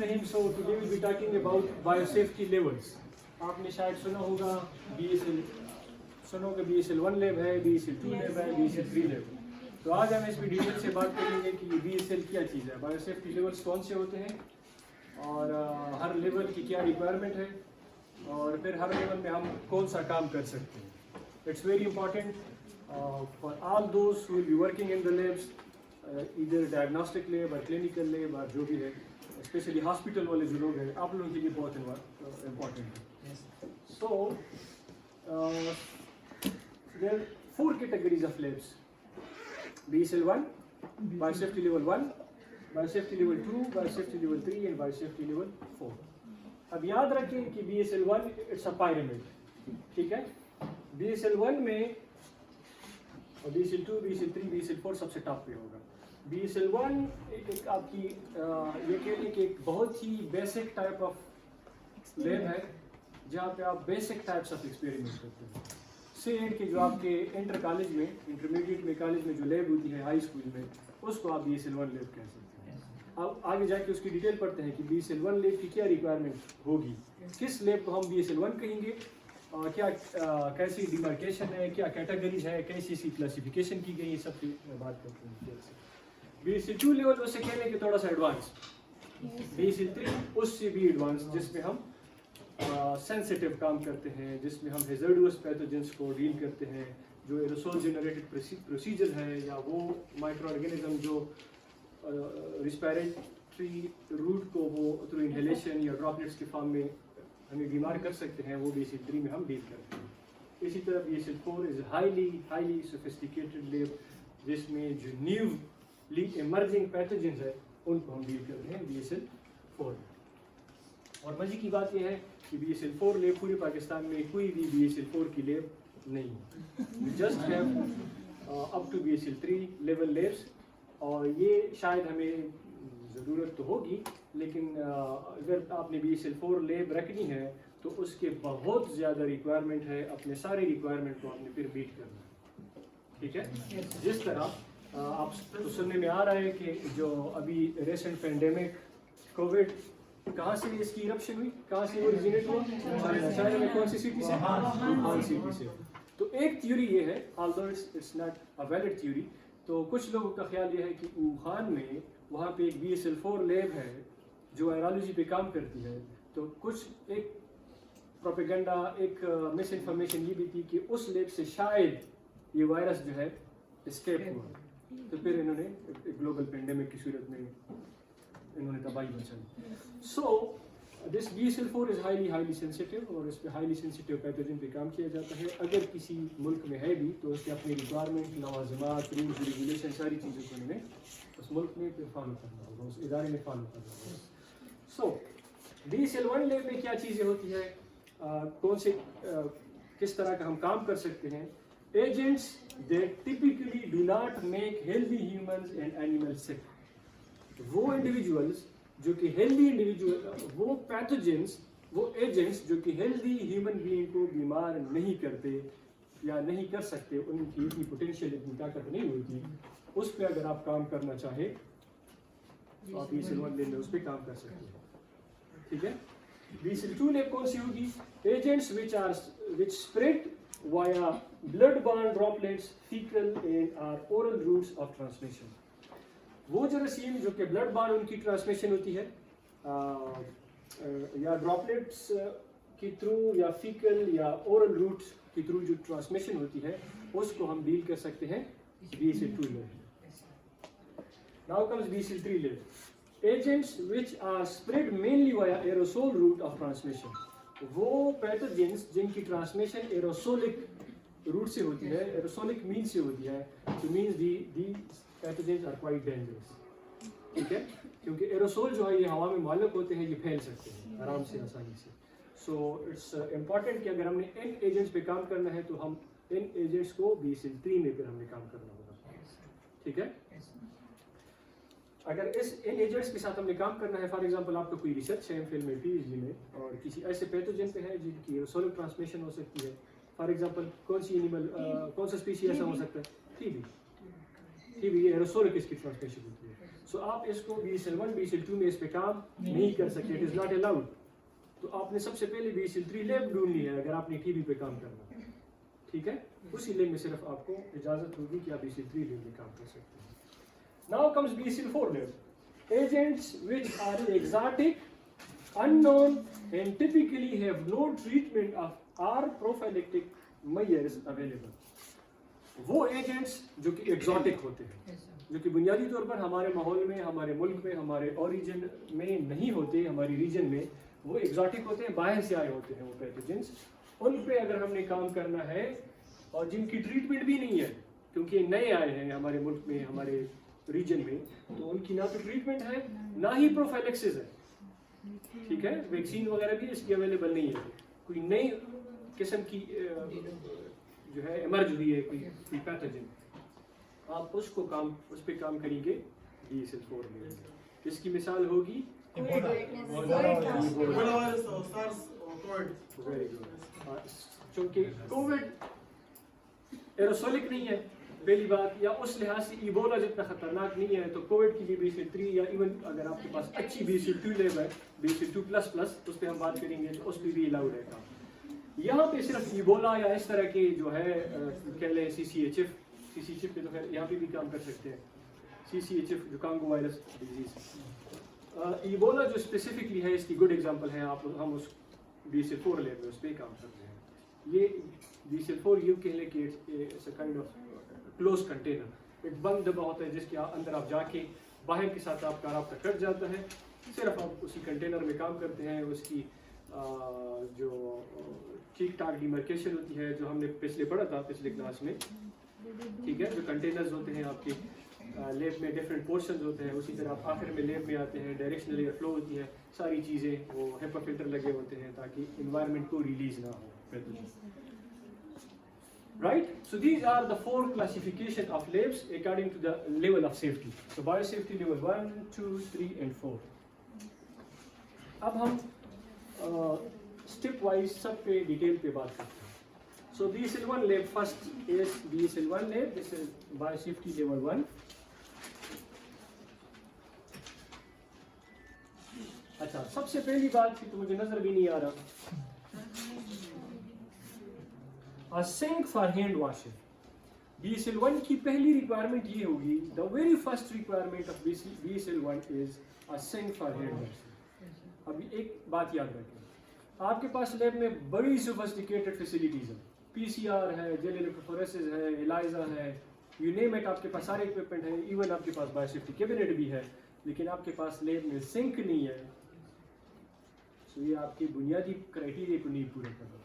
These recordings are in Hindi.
Bismillahirrahmanirrahim. So today we'll be talking about biosafety levels. आपने शायद सुना होगा BSL, सुनोगे BSL 1 लेब है, BSL 2 लेब है, BSL 3 लेब है। तो आज हम इस भी डिटेल से बात करेंगे कि BSL क्या चीज़ है, बायोसेफ्टी लेवल्स कौन से होते हैं और हर लेवल की क्या रिक्वायरमेंट है और फिर हर लेवल में हम कौन सा काम कर सकते हैं। It's very important for all those who will be working in the labs, इधर डायग्नोस्टिक लेब और क्लिनिकल लेब और जो भी है, स्पेशली हॉस्पिटल वाले जो लोग हैं, आप लोगों के लिए बहुत इम्पॉर्टेंट है। So there are 4 categories of labs: BSL 1, biosafety level 1, biosafety level 2, biosafety level 3 and biosafety level 4. अब याद रखें कि BSL 1 इट्स अ पायरामिड, ठीक है। BSL 1 में और BSL 2, BSL 3, BSL 4 सबसे टॉप पे होगा। BSL 1 एक आपकी ये कह लें कि एक बहुत ही बेसिक टाइप ऑफ लैब है जहाँ पे आप बेसिक टाइप्स ऑफ एक्सपेरिमेंट करते हैं। से कि जो आपके इंटर कॉलेज में, इंटरमीडिएट में, कॉलेज में जो लैब होती है हाई स्कूल में, उसको आप BSL 1 लैब कह सकते हैं। अब आगे जाके उसकी डिटेल पढ़ते हैं कि BSL 1 लैब की क्या रिक्वायरमेंट होगी, किस लैब को हम BSL 1 कहेंगे, क्या कैसी डिमार्केशन है, क्या कैटेगरीज है, कैसी सी क्लासिफिकेशन की गई, सब की बात करते हैं। BSL 2 लेवल उससे कहने के थोड़ा सा एडवांस, BSL 3 उससे भी एडवांस, जिसमें हम सेंसिटिव काम करते हैं, जिसमें हम हेजर्डस पैथोजेंस को डील करते हैं, जो एरोसोल जनरेटेड प्रोसीजर है या वो माइक्रो ऑर्गेनिज्म जो रिस्पिरेटरी रूट को वो थ्रू इनहेलेशन या ड्रॉपलेट्स के फॉर्म में हमें बीमार कर सकते हैं, वो BSL 3 में हम डील करते हैं। इसी तरह BSL 4 इज हाईली सोफिस्टिकेटेड लेब, जिसमें जो न्यूली इमर्जिंग पैथोजेंस है उनको हम डील करते हैं BSL 4 में। और मजे की बात यह है कि BSL 4 लेब पूरे पाकिस्तान में कोई भी BSL 4 की लेब नहीं है। We just have up to BSL 3 level labs, और ये शायद हमें ज़रूरत तो होगी, लेकिन अगर आपने BSL 4 लेब रखनी है तो उसके बहुत ज़्यादा रिक्वायरमेंट है, अपने सारे रिक्वायरमेंट को आपने फिर मीट करना है, ठीक है। जिस तरह आप तो सुनने में आ रहा है कि जो अभी रिसेंट पेंडेमिक कोविड, कहाँ से इसकी इरप्शन हुई, कहाँ से ओरिजिनेट हुआ, चाइना में कौन सी सिटी से, वुहान सिटी से। तो एक थ्योरी ये है, although it's not a valid theory, तो कुछ लोगों का ख्याल ये है कि वुहान में वहाँ पे एक BSL 4 लैब है जो वायरोलॉजी पे काम करती है। तो कुछ एक प्रोपेगेंडा, एक मिस इन्फॉर्मेशन ये भी थी कि उस लैब से शायद ये वायरस जो है एस्केप हुआ, तो फिर इन्होंने ग्लोबल पेंडेमिक की सूरत में इन्होंने तबाही मचाई। So this BSL 4 is highly sensitive, और इस पे हाईली सेंसिटिव पैथोजन पे काम किया जाता है। अगर किसी मुल्क में है भी तो उसके अपनी रिक्वायरमेंट, लवाज़िमात, रूल्स, रेगुलेशन, सारी चीज़ों को उन्होंने उस मुल्क में फिर फॉलो करना होगा, उस इदारे में फॉलो करना होगा। सो BSL 1 लेब में क्या चीज़ें होती है, कौन से किस तरह का हम काम कर सकते हैं। Agents that typically do not make healthy humans and animals sick, वो इंडिविजुअल्स जो कि हेल्दी इंडिविजुअल, वो पैथोजेंस, वो एजेंट्स जो कि हेल्दी ह्यूमन बीइंग को बीमार नहीं करते या नहीं कर सकते, उनकी इतनी पोटेंशियल, इतनी ताकत नहीं होती, उस पर अगर आप काम करना चाहे तो आप BSL 1 लेब में उस पर काम कर सकते हैं, ठीक है। BSL 2 लेब कौन सी होगी? Agents which spread via blood borne droplets, faecal and or oral routes of transmission. वो जरासीम जो कि ब्लड बॉर्न उनकी ट्रांसमिशन होती है या ड्रॉपलेट्स के थ्रू या फीकल या ओरल रूट्स के थ्रू जो ट्रांसमिशन होती है, उसको हम डील कर सकते हैं BSL 2 lab. Now comes BSL 3 lab, agents which are spread mainly via aerosol route of transmission. वो पैथोजेंस जिनकी ट्रांसमिशन एरोसोलिक रूट से होती है, एरोसोलिक मीन से होती है, तो means the pathogens are quite dangerous, ठीक है, क्योंकि एरोसोल जो है ये हवा में मालक होते हैं, ये फैल सकते हैं आराम से, आसानी से। सो इट्स इम्पॉर्टेंट कि अगर हमने इन एजेंट्स पे काम करना है तो हम इन एजेंट्स को BSL 3 में फिर हमने काम करना होगा, ठीक है। अगर इन एजेंट्स के साथ हमने काम करना है, फॉर एग्जांपल आपका कोई रिसर्च है एमफिल में, PhD में, और किसी ऐसे पैथोजन पे है जिनकी एरोसोलिक ट्रांसमिशन हो सकती है, फॉर एग्जांपल कौन सी एनिमल, कौन सा स्पीशीज ऐसा हो सकता है, TB एरोसोलिक इसकी ट्रांसमिशन होती है। सो आप इसको BSL1 BSL2 में इस पे काम नहीं कर सकते, इट इज़ नॉट अलाउड। तो आपने सबसे पहले BSL3 लैब ढूंढनी है अगर आपने TB पे काम करना है, ठीक है। उसी लैब में सिर्फ आपको इजाज़त होगी कि आप BSL3 लैब में काम कर सकते हैं। Now comes BSL4 lab, agents which are exotic, unknown and typically have no treatment of or prophylactic measures available। वो एजेंट्स जो कि एग्जॉटिक होते हैं, जो कि बुनियादी तौर पर हमारे माहौल में, हमारे मुल्क में, हमारे ओरिजिन में नहीं होते, हमारी रीजन में वो एग्जॉटिक होते हैं, बाहर से आए होते हैं वो पैथोजेंस। उन पे अगर हमने काम करना है और जिनकी ट्रीटमेंट भी नहीं है क्योंकि नए आए हैं हमारे मुल्क में, हमारे रीजन में, तो उनकी ना तो ट्रीटमेंट है ना ही प्रोफाइलेक्सिस है, ठीक है। वैक्सीन वगैरह भी इसकी अवेलेबल नहीं है। कोई नई किस्म की जो है इमर्ज हुई है कोई पैथोजन, आप उस पे काम करेंगे BSL4 में। इसकी मिसाल होगी वेरी गुड, चूंकि कोविड एरोसोलिक नहीं है पहली बात, या उस लिहाज से इबोला जितना खतरनाक नहीं है, तो कोविड की भी BSL3 या इवन अगर आपके पास अच्छी BSL2 लेब है, BSL2++, उस पर हम बात करेंगे, तो उस पर भी अलाउड है काम। यहाँ पे सिर्फ इबोला या इस तरह के जो है कह लें CCHF पे तो खैर यहाँ पे भी काम कर सकते हैं, CCHF जो कांगो वायरस डिजीज। इबोला जो स्पेसिफिकली है इसकी गुड एग्जांपल है, हम उस BSL4 लेब में उस पर काम करते हैं। ये BSL4 यू कह लें कि it's a kind of close container, एक बंद डब्बा होता है जिसके अंदर आप जाके बाहर के साथ आपका राब्ता कट जाता है, सिर्फ आप उसी कंटेनर में काम करते हैं। उसकी जो ठीक ठाक डिमार्केशन होती है जो हमने पिछले पढ़ा था पिछले क्लास में, ठीक है, जो कंटेनर्स होते हैं आपके लेब में डिफरेंट पोर्शंस होते हैं, उसी तरह आप आखिर में लेब में आते हैं, डायरेक्शनल एयर फ्लो होती है, सारी चीज़ें वो HEPA फिल्टर लगे होते हैं ताकि इन्वायरमेंट को रिलीज ना हो। Right? So these are the 4 classification of labs according to the level of safety. So biosafety level 1, 2, 3 and 4. अब हम step wise सब पे डिटेल पे बात करते हैं। So BSL1 lab, first is BSL1 lab, this is biosafety level 1. अच्छा, सबसे पहली बात की तो मुझे नजर भी नहीं आ रहा, A sink for hand washing. BSL1 की पहली रिक्वायरमेंट ये होगी, the very first requirement of BSL1 is a sink for hand washing। अभी एक बात याद रखें, आपके पास लैब में बड़ी सोफिस्टिकेटेड फैसिलिटीज है, PCR है, जेल इलेक्ट्रोफोरेसिस है, ELISA है, यू नेम इट, आपके पास सारे इक्विपमेंट है, इवन आपके पास बायोसेफ्टी कैबिनेट भी है, लेकिन आपके पास लैब में सिंक नहीं है। तो ये आपके बुनियादी क्राइटेरिया को नहीं पूरा कर रहा।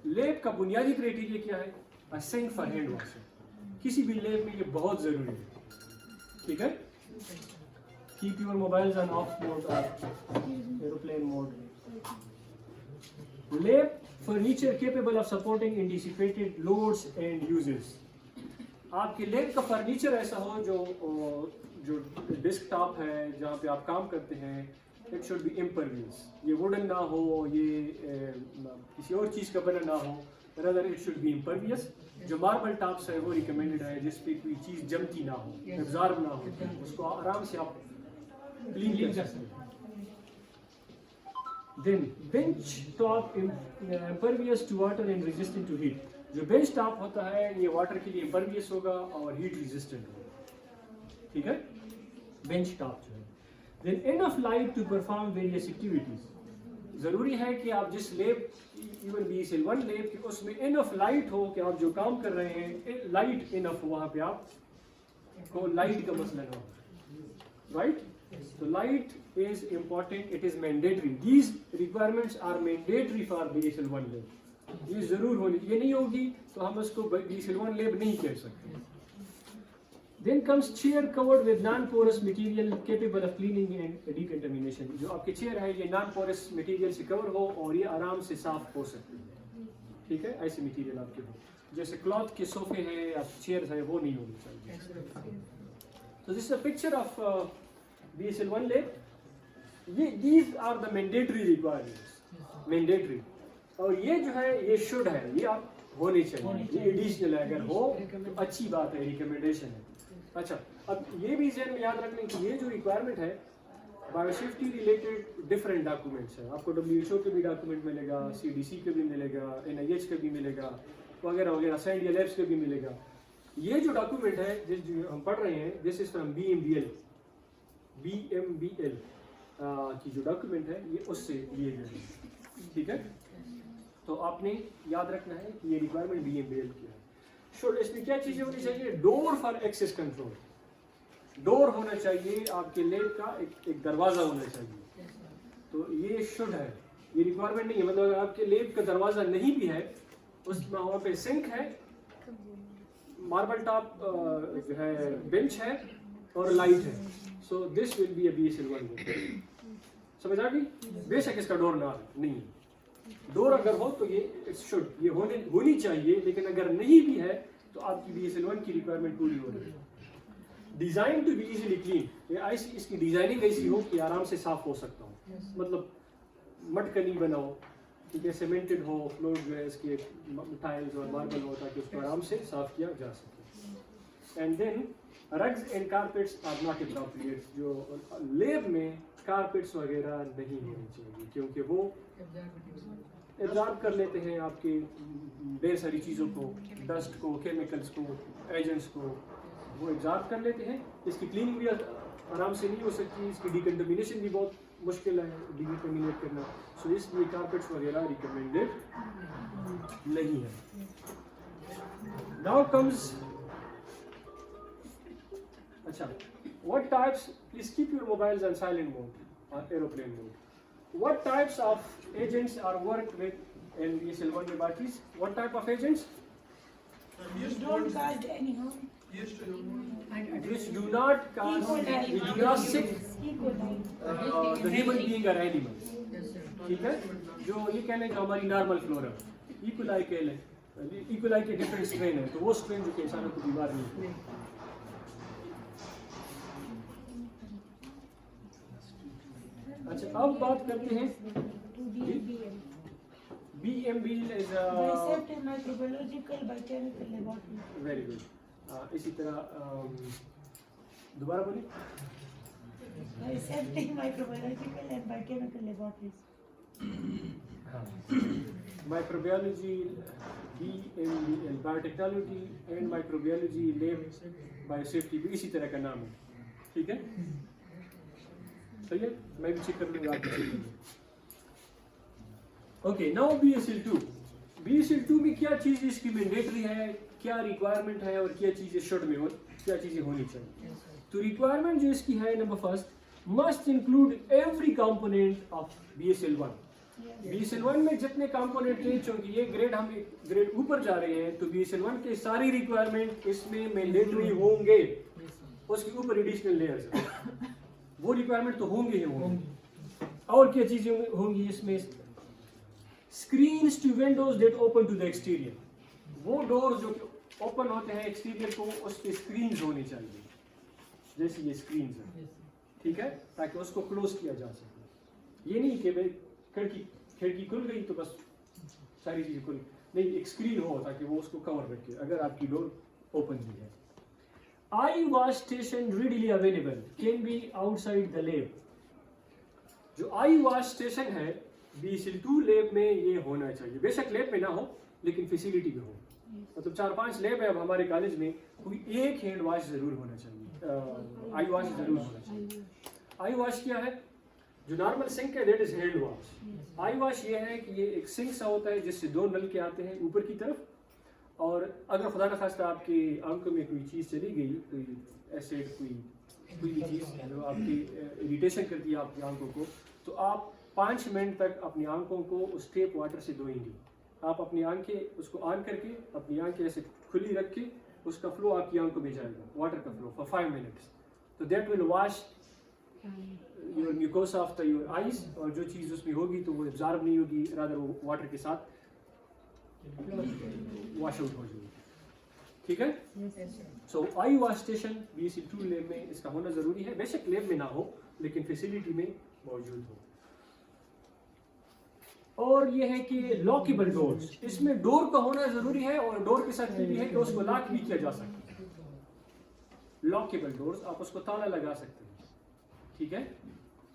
लैब का बुनियादी क्राइटेरिया क्या है? अ सिंक फॉर हैंड वॉशिंग। किसी भी लैब में ये बहुत जरूरी है, ठीक है। Keep your mobiles on off mode और aeroplane mode. Lab furniture capable of supporting anticipated loads and uses. आपके लैब का फर्नीचर ऐसा हो जो डेस्कटॉप है जहाँ पे आप काम करते हैं, इट शुड बी इम्परवियस। ये वुडन ना हो, ये किसी और चीज़ का बना ना हो, rather it should be impervious. जो मार्बल टॉप्स है वो रिकमेंडेड है जिस पे कोई चीज़ जमती ना हो, एब्जॉर्ब ना हो, उसको आराम से आप क्लीन कर सकते हैं। Then bench top impervious to water and resistant to heat. जो बेंच टॉप होता है ये वाटर के लिए इम्परवियस होगा और हीट रेजिस्टेंट होगा, ठीक है, बेंच टॉप जो है। Then enough light to perform various activities। ज़रूरी है कि आप जिस लेब, इवन BSL1 लेब की, उसमें enough light हो कि आप जो काम कर रहे हैं लाइट enough हो, वहाँ पे आप को लाइट का मसला ना हो, right? So light is important, it is mandatory, these requirements are mandatory for BSL1 लेब। ये ज़रूर होनी, ये नहीं होगी तो हम उसको BSL1 लेब नहीं कह सकते। Then comes chair covered with non-porous material capable of cleaning and decontamination। जो आपके चेयर है ये non-porous material से कवर हो और ये आराम से साफ हो सकते हैं, ठीक है, ऐसे मटेरियल आपके हो, जैसे क्लॉथ के सोफे हैं या चेयर्स हैं वो नहीं होनी चाहिए। So this is a picture of BSL1 lab। These are the mandatory requirements, mandatory। और ये जो है ये शुड है, ये आप होने चाहिए, ये एडिशनल है, अगर हो तो अच्छी बात है, रिकमेंडेशन है। अच्छा, अब ये भी ज़हन में याद रखने की ये जो रिक्वायरमेंट है बायोसेफ्टी रिलेटेड डिफरेंट डॉक्यूमेंट्स है। आपको WHO के भी डॉक्यूमेंट मिलेगा, CDC के भी मिलेगा, NIH के भी मिलेगा, वगैरह वगैरह, सैंडिया लैब्स के भी मिलेगा। ये जो डॉक्यूमेंट है जिस जो हम पढ़ रहे हैं, दिस इज फ्रॉम BMBL की जो डॉक्यूमेंट है ये उससे लिए गए हैं, ठीक है। तो आपने याद रखना है कि ये रिक्वायरमेंट BMBL की है। शुड इसमें क्या चीज़ें होनी चाहिए? Door for access control, door होना चाहिए आपके लैब का, एक दरवाज़ा होना चाहिए। तो ये शुड है, ये रिक्वायरमेंट नहीं है। मतलब अगर आपके लैब का दरवाज़ा नहीं भी है, उसमें वहाँ पे सिंक है, मार्बल टॉप जो है बेंच है और लाइट है, so this will be a BSL-1 समझ आ गई। बेशक इसका डोर ना नहीं है, डोर अगर हो तो ये शुड ये होनी चाहिए, लेकिन अगर नहीं भी है तो आपकी BSL-1 की रिक्वायरमेंट पूरी हो रही है। Design to be easily clean, ये ऐसी इसकी डिज़ाइनिंग ऐसी हो कि आराम से साफ हो सकता हो, मतलब मटका नहीं बनाओ, ठीक है, सीमेंटेड हो, फ्लोर जो है इसके टाइल्स और मार्बल हो, ताकि उसको आराम से साफ किया जा सके। And then rugs and carpets are not appropriate, जो लेब में कारपेट्स वगैरह नहीं होने चाहिए, क्योंकि वो एब्जॉर्ब कर लेते हैं आपके ढेर सारी चीज़ों को, डस्ट को, केमिकल्स को, एजेंट्स को, वो एब्जॉर्ब कर लेते हैं। इसकी क्लीनिंग भी आराम से नहीं हो सकती, इसकी डिकंटामिनेशन भी बहुत मुश्किल है डिकंटामिनेट करना, सो इसलिए कारपेट्स वगैरह रिकमेंडेड नहीं है। नाउ कम्स, अच्छा, what types, please keep your mobiles on silent mode or aeroplane mode. What types of agents are worked with in BSL-1 laboratories? What type of agents? Which don't cause any harm. Which do not cause, which do not sick the human being or animals. ठीक है, जो ये कह लें कि हमारी नॉर्मल फ्लोरा इकोलाई कह लें, इकोलाई के डिफरेंट स्ट्रेन है, तो वो स्ट्रेन जो कि इंसानों को बीमार नहीं है। अच्छा, अब बात करते हैं BMBL is a Biosafety microbiological biochemical laboratory. very good. इसी तरह दोबारा बोलिए। Biosafety microbiological and biochemical laboratories. हाँ, microbiology BMBL, biotechnology and microbiology lab, biosafety भी इसी तरह का नाम है, ठीक है। सही है, मैं भी चेक कर लूँगा, आप भी चेक करेंगे। Okay, now BSL-2। BSL-2 में क्या चीज़ इसकी मैंडेटरी है, क्या रिक्वायरमेंट है और क्या चीज़ें शुड में हो, क्या चीज़ें होनी चाहिए। तो रिक्वायरमेंट जो इसकी है, number first, must include every component of BSL-1। BSL-1 में जितने कंपोनेंट थे, चूंकि ये ग्रेड हम ग्रेड ऊपर जा रहे हैं, तो BSL-1 के सारी रिक्वायरमेंट इसमें मैंडेटरी होंगे। उसके ऊपर एडिशनल लेयर्स है, वो रिक्वायरमेंट तो होंगे ही होंगे। और क्या चीज़ें होंगी इसमें? Screens to windows that open to the exterior, वो डोर जो ओपन होते हैं एक्सटीरियर को, उस पर स्क्रीन्स होनी चाहिए, जैसे ये स्क्रीन्स है, ठीक है, ताकि उसको क्लोज किया जा सके। ये नहीं कि भाई खिड़की खुल गई तो बस सारी चीज़ें खुल नहीं, एक स्क्रीन हो ताकि वो उसको कवर रखे अगर आपकी डोर ओपन भी है। Eye wash station readily available can be outside the lab। जो आई वॉश स्टेशन है BSL-2 लैब में ये होना चाहिए, बेशक लैब में ना हो लेकिन फैसिलिटी में हो। मतलब 4-5 लैब है अब हमारे कॉलेज में, कोई एक हैंड वॉश जरूर होना चाहिए, आई वॉश जरूर होना चाहिए। आई वॉश क्या है? जो नॉर्मल सिंक है that is hand wash. I wash ये है कि ये एक सिंक सा होता है जिससे 2 नल के आते हैं ऊपर की तरफ, और अगर खुदा न खास्ता आपकी आंखों में कोई चीज़ चली गई, कोई एसिड, कोई भी चीज़ जो आपकी इरिटेशन करती है आपकी आंखों को, तो आप 5 मिनट तक अपनी आंखों को उस टेप वाटर से धोएंगे। आप अपनी आंखें उसको ऑन करके अपनी आंखें ऐसे खुली रख के उसका फ्लो आपकी आंखों में जाएगा, वाटर का फ्लो फॉर 5 मिनट्स, तो that will wash your mucosa of the your eyes, और जो चीज़ उसमें होगी तो वो एब्जॉर्ब नहीं होगी, रादर वो वाटर के साथ वॉश आउट हो जाएगी, ठीक है। सो आई वॉश स्टेशन BSL-2 लैब में इसका होना ज़रूरी है, बेशक लैब में ना हो लेकिन फैसिलिटी में मौजूद हो। और ये है कि लॉकेबल डोर्स, इसमें डोर का होना ज़रूरी है, और डोर के साथ ये भी है कि उसको लॉक भी किया जा सकता है। लॉकेबल डोर्स, आप उसको ताला लगा सकते हैं, ठीक है।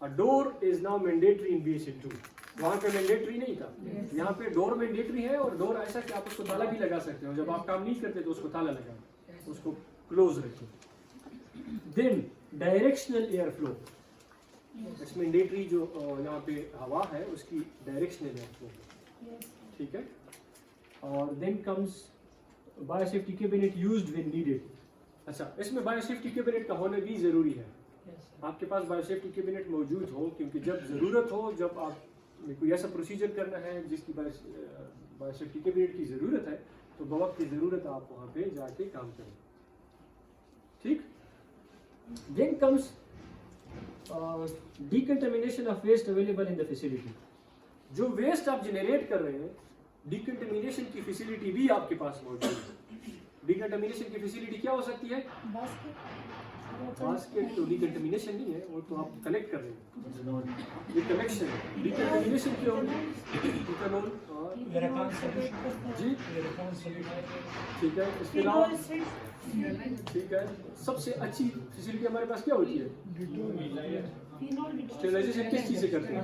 अ door is now mandatory in BSL 2, वहाँ पे मैंडेटरी नहीं था, यहाँ पे डोर मैंडेटरी है, और डोर ऐसा कि आप उसको ताला भी लगा सकते हो, जब आप काम नहीं करते तो उसको ताला लगा, उसको क्लोज रखें। Then directional air flow, it's mandatory जो यहाँ पे हवा है उसकी डायरेक्शनल एयर फ्लो, ठीक है। और then comes biosafety cabinet used when needed. अच्छा, इसमें बायोसेफ्टी कैबिनेट का होना भी ज़रूरी है, आपके पास बायोसेफ्टी कैबिनेट मौजूद हो, क्योंकि जब ज़रूरत हो, जब आप कोई ऐसा प्रोसीजर करना है जिसकी बायोसेफ्टी कैबिनेट की ज़रूरत है, तो बवक्त की ज़रूरत आप वहाँ पे जाके काम करें, ठीक। Then comes decontamination of waste available in the facility, जो वेस्ट आप जनरेट कर रहे हैं, डिकंटामिनेशन की फैसिलिटी भी आपके पास मौजूद है। डिकंटामिनेशन की फैसिलिटी क्या हो सकती है? बास्केट तो डिकंटामिनेशन नहीं है, वो तो आप कलेक्ट कर रहे हैं, ये कलेक्शन है। डिकंटामिनेशन क्या होगी? इथेनॉल और जी, ठीक है। इसके अलावा ठीक है, सबसे अच्छी फैसिलिटी हमारे पास क्या होती है? स्टेरिलाइजेशन किस चीज़ से करते हैं?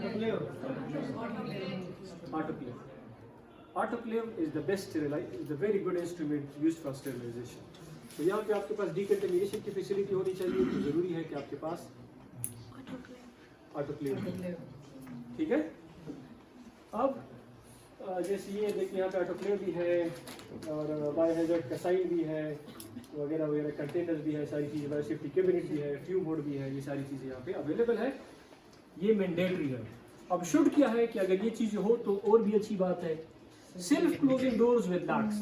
Autoclave. Autoclave is the best is the very good instrument used for sterilization. तो यहाँ पे आपके पास डिकंटामिनेशन की फैसिलिटी होनी चाहिए, तो ज़रूरी है कि आपके पास ऑटोक्लेव, ठीक है। अब जैसे ये देखिए यहाँ पे ऑटोक्लेव भी है, और बायोहैज़र्ड का साइन भी है, वगैरह वगैरह, कंटेनर्स भी है, सारी चीज़ें, बायोसेफ्टी कैबिनेट भी है, फ्यू बोर्ड भी है, ये सारी चीज़ें यहाँ पे अवेलेबल है, ये मैंडेटरी है। अब शुड क्या है कि अगर ये चीज़ हो तो और भी अच्छी बात है, self closing doors with locks,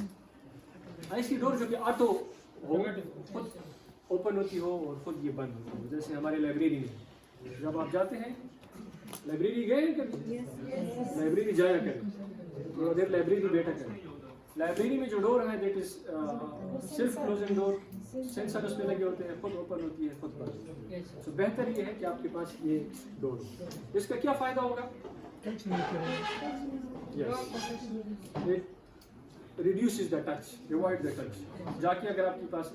ऐसी डोर जो कि ऑटो हो, खुद ओपन होती हो और खुद ये बंद होती हो। जैसे हमारे लाइब्रेरी में जब आप जाते हैं, लाइब्रेरी गए हैं कभी? लाइब्रेरी जाया करें, थोड़ा देर लाइब्रेरी बैठा करें। लाइब्रेरी में जो डोर है that is self closing door, sensor उस पे लगे होते हैं, खुद ओपन होती है, खुद बंद होती है। तो बेहतर ये है कि आपके पास ये डोर, इसका क्या फ़ायदा होगा? It reduces the touch, avoid the touch. जाके अगर आपके पास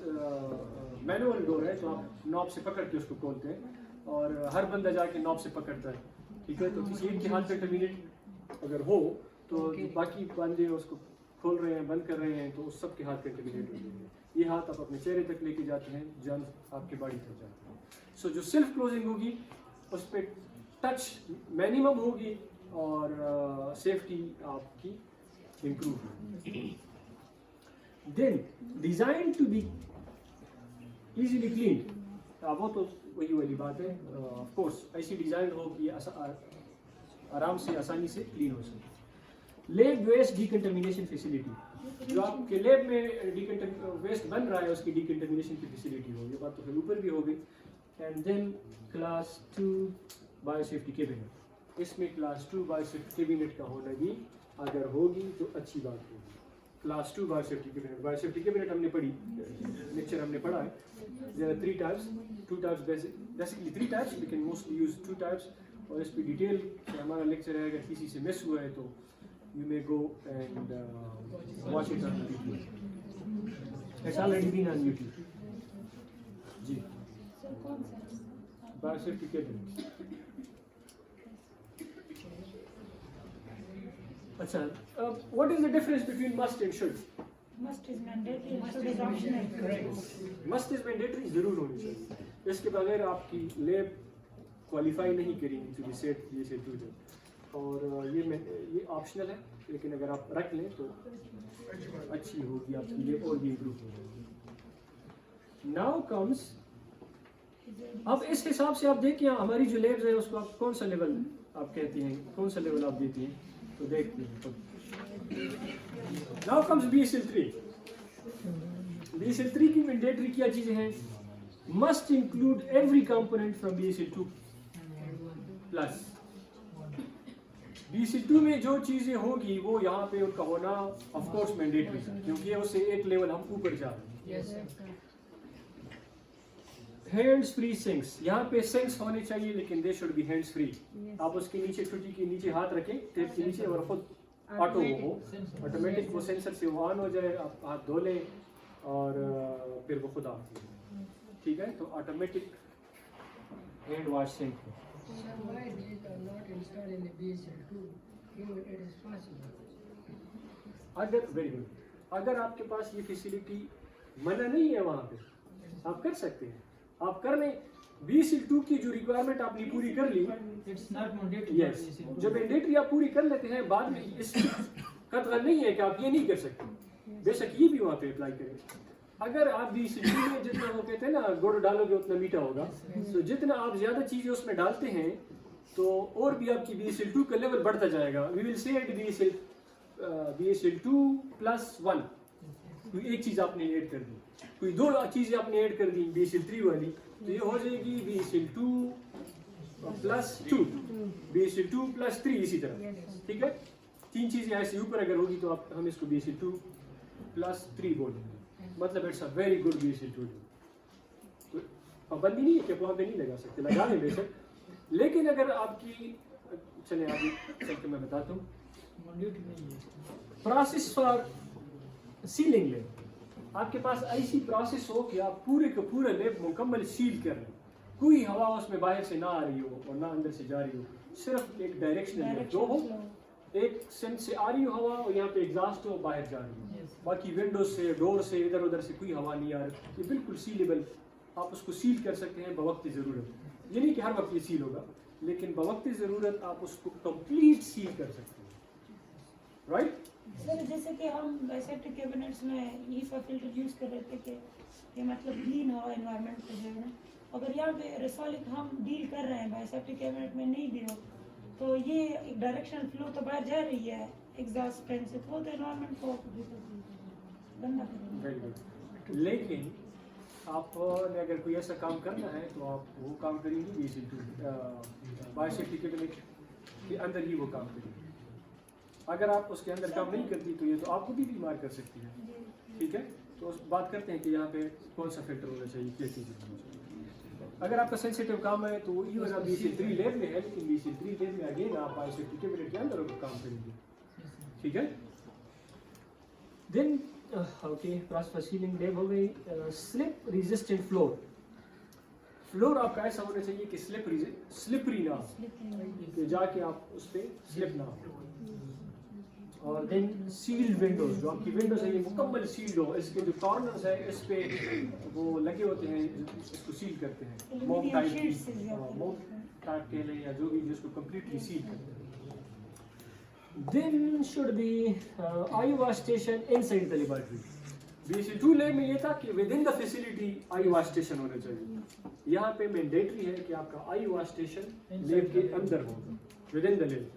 मैनुअल डोर है तो आप नॉब से पकड़ के उसको खोलते हैं, और हर बंदा जाके नॉब से पकड़ता है, ठीक है। तो किसी एक के हाथ में टर्मिनेट अगर हो तो बाकी बंदे उसको खोल रहे हैं, बंद कर रहे हैं, तो उस सब के हाथ पे टर्मिनेट हो जाएंगे। ये हाथ आप अपने चेहरे तक लेके जाते हैं, जर्म्स आपकी बॉडी तक जाते हैं। सो जो सेल्फ क्लोजिंग होगी उस पर टच मिनिमम होगी, और सेफ्टी आपकी इम्प्रूव होगी। Then design to be easily clean, वो तो वही वाली बात है, ऑफ कोर्स ऐसी डिज़ाइन हो कि आराम से आसानी से क्लीन हो सके। लैब वेस्ट डिकंटामिनेशन फैसिलिटी, जो आपके लैब में वेस्ट बन रहा है उसकी डिकंटामिनेशन की फैसिलिटी हो, ये बात तो फिर ऊपर भी हो गई। And then class 2 biosafety cabinet, इसमें क्लास 2 बायोसेफ्टी कैबिनेट का होना भी अगर होगी तो अच्छी बात होगी। Class 2 biosafety cabinet, biosafety cabinet हमने पढ़ी, लेक्चर हमने पढ़ा है। There are 3 types, 2 types basically 3 types, we can mostly use 2 types, और इस पर डिटेल से हमारा लेक्चर है, अगर किसी से मिस हुआ है तो you may go and watch it on YouTube, it's already been on YouTube जी। बायोसेफ्टी कैबिनेट, अच्छा, what is the difference between must and should? Must is mandatory and should is optional. Must is mandatory, जरूर होनी चाहिए, इसके बगैर आपकी लैब क्वालिफाई नहीं करेंगी टू बी सेट BSL 2 तक, और ये ऑप्शनल है, लेकिन अगर आप रख लें तो अच्छी होगी आपकी लैब, और भी इम्प्रूव होगी। नाउ कम्स, अब इस हिसाब से आप देखिए हमारी जो लैब्स है उसको आप कौन सा लेवल आप कहती हैं, कौन सा लेवल आप देती हैं, तो देखते हैं। Now comes BSL 3। BSL 3 की मैंडेटरी क्या चीज़ें हैं? Must include every component from BSL 2 plus. BSL 2 में जो चीज़ें होगी वो यहाँ पे उनका होना ऑफ कोर्स मैंडेटरी है, क्योंकि उससे एक लेवल हम ऊपर जा रहे हैं। हैंड्स फ्री सिंक्स, यहाँ पे सिंक्स होने चाहिए, लेकिन they should be hands free. आप उसके नीचे छुट्टी के नीचे हाथ रखें, टेप के नीचे, और खुद ऑटो हो, ऑटोमेटिक वो सेंसर से वो ऑन हो जाए, आप हाथ धो लें और फिर वो खुद ऑफ हो। ठीक है, तो ऑटोमेटिक हैंड वॉश सिंक है। Sir, why these are not installed in the BSL2? Even it is possible. अगर वेरी गुड, अगर आपके पास ये फैसिलिटी मना नहीं है वहाँ पे, आप कर सकते हैं, आप कर लें। BSL2 की जो रिक्वायरमेंट आपने पूरी कर ली, It's not mandated. यस, जब मैंडेटरी आप पूरी कर लेते हैं, बाद में इस कतरा नहीं है कि आप ये नहीं कर सकते, बेशक ये भी वहाँ पे अप्लाई करें। अगर आप BSL2 में जितना वो कहते हैं ना गुड़ डालोगे उतना मीठा होगा, तो जितना आप ज़्यादा चीज़ें उसमें डालते हैं तो और भी आपकी BSL2 का लेवल बढ़ता जाएगा। वी विल से BSL2 +1, कोई एक चीज़ आपने ऐड कर दी, कोई दो चीज़ें आपने ऐड कर दी BSL3 वाली, तो ये हो जाएगी BSL2 +2, BSL2 +3, इसी तरह, ठीक है। तीन चीज़ें ऐसी ऊपर अगर होगी तो आप हम इसको BSL2 +3 बोलेंगे, मतलब it's a very good BSL2। तो पाबंदी नहीं है कि आप वहाँ पे नहीं लगा सकते, लगा लें बेशक, लेकिन अगर आपकी, चले आगे चल के मैं बताता हूँ। Mandated नहीं है। प्रोसेस फॉर सीलिंग लैब, आपके पास ऐसी प्रोसेस हो कि आप पूरे का पूरा लैब मुकम्मल सील कर लें, कोई हवा उसमें बाहर से ना आ रही हो और ना अंदर से जा रही हो, सिर्फ एक डायरेक्शनल जो हो, एक सेंस से आ रही हो हवा और यहाँ पे एग्जॉस्ट हो बाहर जा रही हो, बाकी विंडो से डोर से इधर उधर से कोई हवा नहीं आ रही, ये बिल्कुल सीलेबल, आप उसको सील कर सकते हैं बवक्त ज़रूरत। ये नहीं कि हर वक्त ये सील होगा, लेकिन बवक्त ज़रूरत आप उसको कंप्लीट सील कर सकते हैं, राइट। सर जैसे कि हम बाइसेप्टिक कैबिनेट्स में हीपा फिल्टर यूज़ कर रहे थे कि ये मतलब क्लीन हो एनवायरनमेंट को जो है ना, अगर यहाँ पे रेसोलिक हम डील कर रहे हैं बाइसेप्टिक कैबिनेट में नहीं भी हो, तो ये एक डायरेक्शनल फ्लो तो बाहर जा रही है एग्जॉस्ट फैन से, तो एनवायरनमेंट को गंदा करेंगे। वेरी गुड, लेकिन आपने अगर कोई ऐसा काम करना है तो आप वो काम करेंगे BSL2 बायोसेफ्टी कैबिनेट के अंदर ही वो काम करेंगे। अगर आप उसके अंदर काम नहीं करती तो ये तो आपको भी बीमार कर सकती है, ठीक है। तो बात करते हैं कि यहाँ पे कौन सा फिल्टर होना चाहिए, क्या चीज़ें होनी चाहिए। अगर आपका सेंसिटिव काम है तो ये वाला BSL3 लैब में है, लेकिन BSL3 लैब में अगेन आप बायोसेफ्टी कैबिनेट के अंदर काम करेंगे, ठीक है। Then okay, process for sealing lab हो गई। स्लिप रेजिस्टेंट फ्लोर, फ्लोर आपका ऐसा होना चाहिए कि स्लिपरी ना हो, कि जाके आप उस पर स्लिप ना हो। और देन सील्ड विंडोज, जो आपकी विंडोज है ये मुकम्मल सील्ड हो, इसके जो कॉर्नर्स है इस पे वो लगे होते हैं, इसको सील करते हैं, मोम टाइप कह लें या जो भी, जिसको कम्प्लीटली सील करते हैं। Then should be eye wash station inside the laboratory. BSL2 lab में ये था कि within the facility eye wash station होना चाहिए, यहाँ पे मैंडेटरी है कि आपका आई वॉश स्टेशन लैब के अंदर होगा, विद इन द लैब,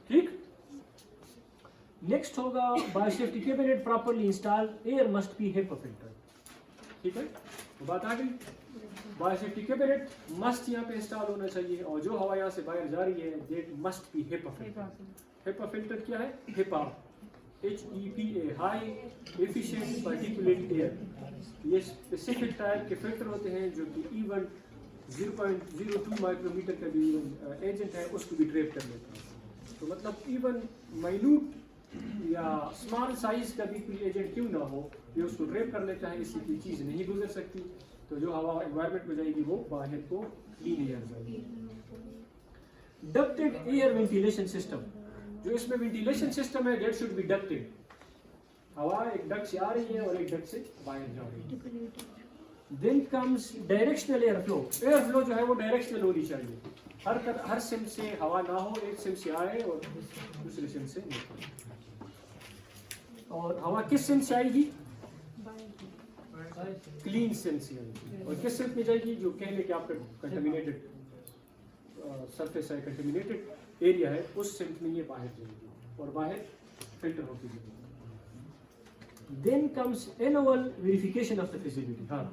ठीक। नेक्स्ट होगा biosafety cabinet properly install, air must be HEPA filter, ठीक है। तो बात आ गई, बायोसेफ्टी कैबिनेट मस्ट यहाँ पे इंस्टॉल होना चाहिए, और जो हवा यहाँ से बाहर जा रही है that must be HEPA filter. HEPA filter क्या है? HEPA, HEPA, high efficient particulate air. ये स्पेसिफिक टाइप के फिल्टर होते हैं जो कि इवन 0.02 माइक्रोमीटर का जो एजेंट है उसको भी ट्रैप कर लेता है। तो मतलब इवन माइन्यूट या स्मॉल साइज का भी कोई एजेंट क्यों ना हो, ये उसको ट्रैप कर लेता है, इससे कोई चीज़ नहीं गुजर सकती, तो जो हवा एनवायरनमेंट में जाएगी वो बाहर को क्लीन एयर जाएगी। डक्टेड एयर वेंटिलेशन सिस्टम, जो इसमें वेंटिलेशन सिस्टम है दैट शुड बी डक्टेड, हवा एक डक्ट से आ रही है और एक डक्ट से बाहर जा रही है। Then comes directional air flow, air flow जो है वो डायरेक्शनल होनी चाहिए, हर सिम से हवा ना हो, एक सिम से आए और दूसरे सिम से निकले। और हवा किस सिम से आएगी? क्लीन सिम से आएगी, और किस सिम में जाएगी? जो कह ले कि आपका कंटेमिनेटेड सरफेस है, कंटेमिनेटेड एरिया है, उस सिम में ये बाहर जाएगी और बाहर फिल्टर होती जाएगी। Then comes annual verification of the facility. हाँ,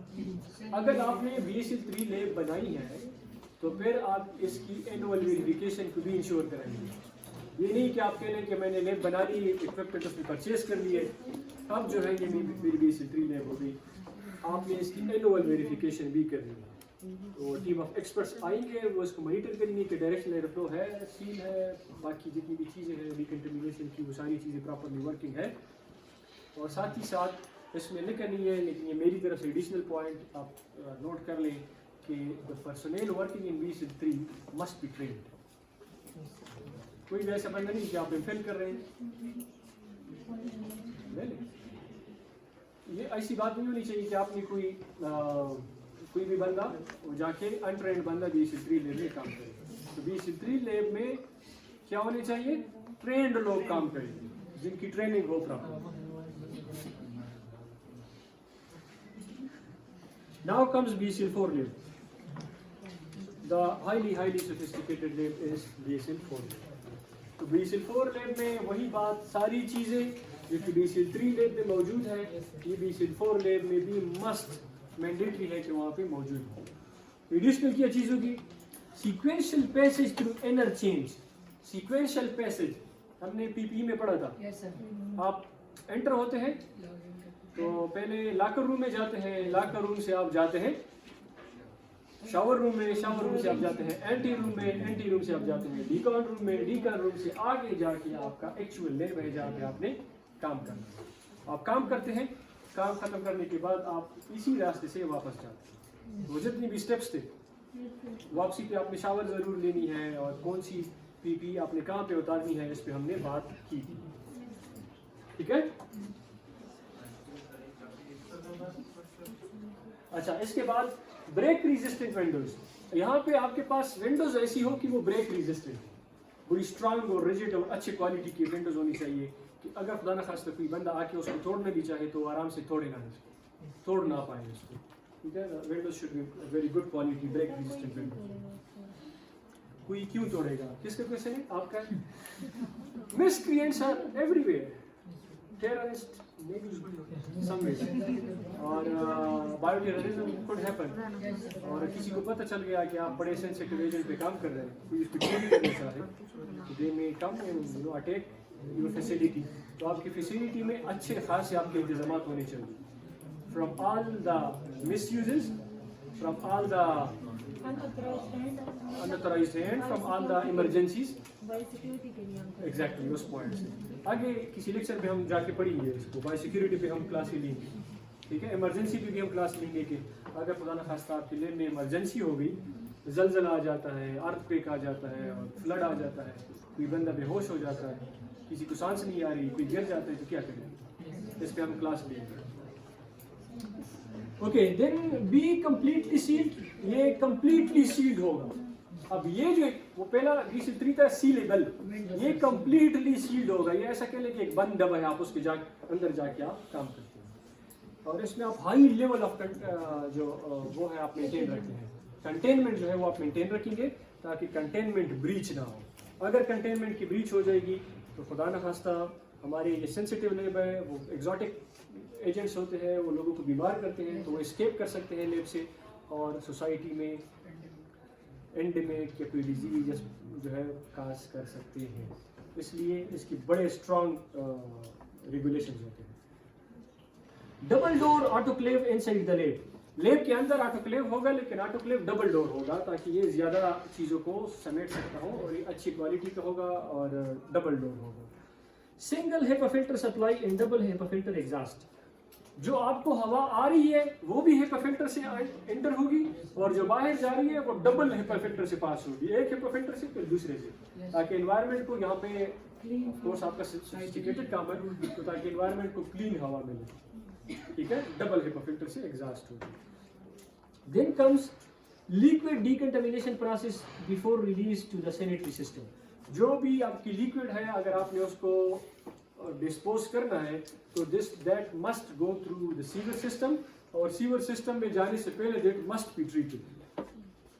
अगर आपने BSL3 लैब बनाई है तो फिर आप इसकी एनुअल वेरिफिकेशन को भी इंश्योर कराएंगे। ये नहीं कि आप कह लें कि मैंने लैब बना ली, इक्विपमेंट उसमें परचेज कर लिए, अब जो है ये मेरी BSL3 लैब हो गई, आपने इसकी एनुअल वेरिफिकेशन भी करनी है। तो टीम ऑफ एक्सपर्ट्स आएंगे, वो इसको मॉनिटर करेंगे कि डायरेक्शनल एयर फ्लो है, सील है, बाकी जितनी भी चीज़ें हैं डिकंटेमिनेशन की, वो सारी चीज़ें प्रॉपरली वर्किंग है। और साथ ही साथ इसमें लिखा नहीं है, लेकिन ये मेरी तरफ से एडिशनल पॉइंट आप नोट कर लें कि the personal working in BSL3 must be trained. कोई भी ऐसा बंदा नहीं कि आप फेल कर रहे हैं, ले लें। ये ऐसी बात नहीं होनी चाहिए कि आपने कोई भी बंदा वो जाके अनट्रेंड बंदा BSL3 लैब में काम करे। तो BSL3 लैब में क्या होने चाहिए? ट्रेंड लोग काम करें, जिनकी ट्रेनिंग हो proper. Now comes BSL4 lab. The highly sophisticated lab is BSL4 lab. तो BSL4 लैब में वही बात, सारी चीज़ें जो कि BSL3 लैब में मौजूद है, ये BSL4 लैब में भी मस्ट मैंडेटरी है कि वहाँ पे मौजूद हो। एडिशनल क्या चीज़ होगी? Sequential passage through inner change. Sequential passage हमने PPE में पढ़ा था। Yes, sir. आप एंटर होते हैं तो पहले लॉकर रूम में जाते हैं, लॉकर रूम से आप जाते हैं शावर रूम में, शावर रूम से आप जाते हैं एंटी रूम में, एंटी रूम से आप जाते हैं डीकॉन रूम में, डीकॉन रूम से आगे जाके आपका एक्चुअल लैब है जहाँ पे आपने काम करना है। आप काम करते हैं, काम खत्म करने के बाद आप इसी रास्ते से वापस जाते हैं। वो जितनी भी स्टेप्स थे, वापसी पे आपने शावर ज़रूर लेनी है और कौन सी PPE आपने कहाँ पे उतारनी है, इस पे हमने बात की थी। ठीक है। अच्छा, इसके बाद ब्रेक रेजिस्टेंट विंडोज। यहाँ पे आपके पास विंडोज ऐसी हो कि वो ब्रेक रेजिस्टेंट हो, बड़ी स्ट्रांग और रिजिड और अच्छी क्वालिटी की विंडोज होनी चाहिए कि अगर खुदा न खास्ता कोई बंदा आके उसको तोड़ना भी चाहे तो आराम से तोड़ेगा नहीं, तोड़ ना पाए उसको। ठीक है, windows should be very good quality, break resistant windows. कोई क्यों तोड़ेगा? किसके क्वेश्चन है आपका? Miscreants are everywhere, terrorist maybe somewhere, और बायोटेररिज्म could happen, और किसी को पता चल गया कि आप बड़े सेंसिटिव एजेंट पे काम कर रहे हैं, कोई उसको चोरी करना चाहे, दे में कम अटैक योर फैसिलिटी। तो आपकी फैसिलिटी में अच्छे खासे आपके इंतजाम होने चाहिए, from all the misuses, from all the unauthorized hand, from all the emergencies। Exactly उस पॉइंट से आगे किसी लेक्चर पे हम जाके पढ़ेंगे इसको, बायो सिक्योरिटी पे हम क्लास ही लेंगे। ठीक है, इमरजेंसी पे भी हम क्लास लेंगे कि अगर खुदा न खास्ता आपके लैब में इमरजेंसी हो गई, जलजला आ जाता है, अर्थक्वेक आ जाता है और फ्लड आ जाता है, कोई बंदा बेहोश हो जाता है, किसी को सांस नहीं आ रही, कोई गिर जाता है, तो क्या करें? इस पे हम क्लास लेंगे। Okay, then be completely sealed. ये कंप्लीटली सील्ड होगा। अब ये जो वो पहला BSL3 था सीलेबल, ये कंप्लीटली सील्ड होगा। ये ऐसा कह लें कि एक बंद डब्बा है, आप उसके अंदर जाके आप काम करते हैं और इसमें आप हाई लेवल ऑफ जो वो है आप मेंटेन रखते हैं। कंटेनमेंट जो है वो आप मेंटेन रखेंगे ताकि कंटेनमेंट ब्रीच ना हो। अगर कंटेनमेंट की ब्रीच हो जाएगी तो खुदा न खास्ता हमारे ये सेंसिटिव लैब है, वो एग्जॉटिक एजेंट्स होते हैं, वो लोगों को बीमार करते हैं, तो वो एस्केप कर सकते हैं लैब से और सोसाइटी में एंडेमिक या कोई डिजीज जो है काज कर सकते हैं। इसलिए इसकी बड़े स्ट्रॉन्ग रेगुलेशंस होते हैं। Double door autoclave inside the lab. Lab के अंदर ऑटोक्लेव होगा, लेकिन ऑटोक्लेव डबल डोर होगा ताकि ये ज़्यादा चीज़ों को समेट सकता हो और ये अच्छी क्वालिटी का होगा और डबल डोर होगा। Single HEPA filter supply and double HEPA filter exhaust. जो आपको हवा आ रही है वो भी HEPA फिल्टर से एंटर होगी और जो बाहर जा रही है वो डबल HEPA फिल्टर से पास होगी, एक HEPA फिल्टर से फिर दूसरे से, ताकि एनवायरनमेंट को यहाँ पे ऑफ कोर्स आपका सोफिस्टिकेटेड काम है तो ताकि एनवायरनमेंट को क्लीन हवा मिले। ठीक है, डबल HEPA फिल्टर से एग्जॉस्ट होगी। Then comes liquid decontamination process before release to the sanitary system. जो भी आपकी लिक्विड है अगर आपने उसको डिस्पोज करना है तो that must go through the sewer system, और सीवर सिस्टम में जाने से पहले दैट मस्ट बी ट्रीटेड।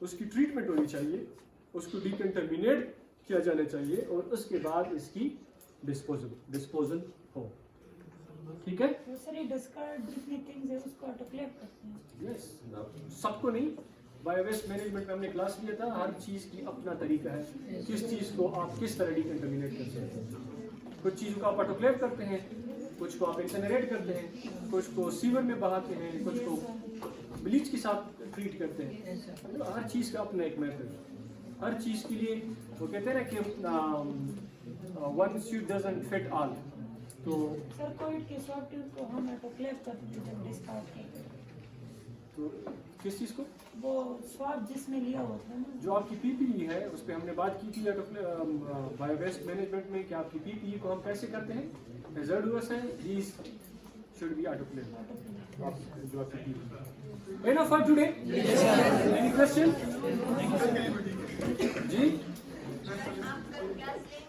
उसकी ट्रीटमेंट होनी चाहिए, उसको डिकंटामिनेट किया जाना चाहिए और उसके बाद इसकी डिस्पोजल हो। ठीक है, सर ये डिस्कार्ड जितने थिंग्स है उसको ऑटोक्लेव करते हैं। यस, सबको नहीं। बायो वेस्ट मैनेजमेंट में हमने क्लास लिया था, हर चीज़ की अपना तरीका है, किस चीज़ को आप किस तरह डिकंटामिनेट कर सकते हैं। कुछ चीज़ों को आप ऑटोक्लेव करते हैं, कुछ को आप इंसिनरेट करते हैं, कुछ को सीवर में बहाते हैं, कुछ को ब्लीच के साथ ट्रीट करते हैं। तो हर चीज़ का अपना एक मेथड है। हर चीज़ के लिए वो कहते हैं ना कि one suit doesn't fit all. तो सर कोविड के सॉफ्ट ट्यूब को हम ऑटोक्लेव करते थे जब डिस्कार्ड करते थे। तो किस चीज़ को? वो स्वाब जिसमें लिया होता है ना। जो आपकी पीपीई है उस पर हमने बात की थी बायोवेस्ट मैनेजमेंट में कि आपकी पीपीई को हम कैसे करते हैं, हैज़ार्डस है, दीज शुड बी ऑटोक्लेव। जो आपकी PPE enough for today. Any question जी? आप क्या सेम